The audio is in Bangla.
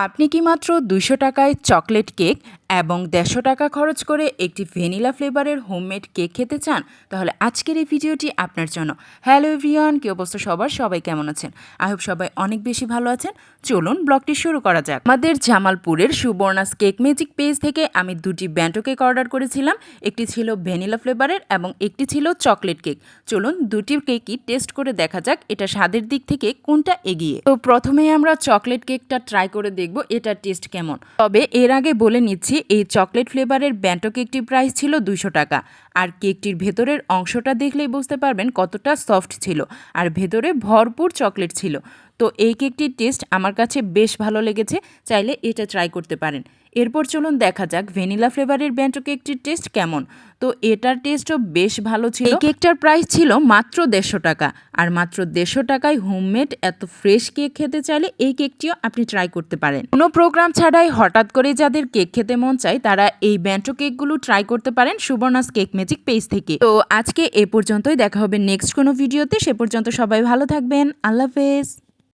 আপনি কি মাত্র ২০০ টাকায় চকলেট কেক এবং ১৫০ টাকা খরচ করে একটি ভ্যানিলা ফ্লেভারের হোমমেড কেক খেতে চান? তাহলে আজকের এই ভিডিওটি আপনার জন্য। হ্যালো এভরিওয়ান, কি অবস্থা সবার? সবাই কেমন আছেন? আই হোপ সবাই অনেক বেশি ভালো আছেন। চলুন ব্লগটি শুরু করা যাক। আমাদের জামালপুরের সুবর্ণাস কেক ম্যাজিক পেজ থেকে আমি দুটি ব্যান্টো কেক অর্ডার করেছিলাম। একটি ছিল ভ্যানিলা ফ্লেভারের এবং একটি ছিল চকলেট কেক। চলুন দুটি কেকই টেস্ট করে দেখা যাক এটা স্বাদের দিক থেকে কোনটা এগিয়ে। তো প্রথমেই আমরা চকলেট কেকটা ট্রাই করে দেখব এটার টেস্ট কেমন। তবে এর আগে বলে নিচ্ছি, এই চকলেট ফ্লেভারের ব্যান্টো কেকটির প্রাইস ছিল ২০০ টাকা। আর কেকটির ভেতরের অংশটা দেখলেই বুঝতে পারবেন কতটা সফট ছিল আর ভেতরে ভরপুর চকলেট ছিল। তো এই কেকটির টেস্ট আমার কাছে বেশ ভালো লেগেছে, চাইলে এটা ট্রাই করতে পারেন। এরপর চলুন দেখা যাক ভ্যানিলা ফ্লেভারের ব্যান্টো কেকটির টেস্ট কেমন। তো এটার টেস্টও বেশ ভালো ছিল। এই কেকটার প্রাইস ছিল মাত্র ১৫০ টাকা। আর মাত্র ১৫০ টাকায় হোমমেড এত ফ্রেশ কেক খেতে চাইলে এই কেকটিও আপনি ট্রাই করতে পারেন। কোনো প্রোগ্রাম ছাড়াই হঠাৎ করে যাদের কেক খেতে মন চায় তারা এই ব্যান্টো কেকগুলো ট্রাই করতে পারেন সুবর্ণাস কেক ম্যাজিক পেজ থেকে। তো আজকে এ পর্যন্তই, দেখা হবে নেক্সট কোনো ভিডিওতে। সে পর্যন্ত সবাই ভালো থাকবেন। আল্লাহ হাফেজ।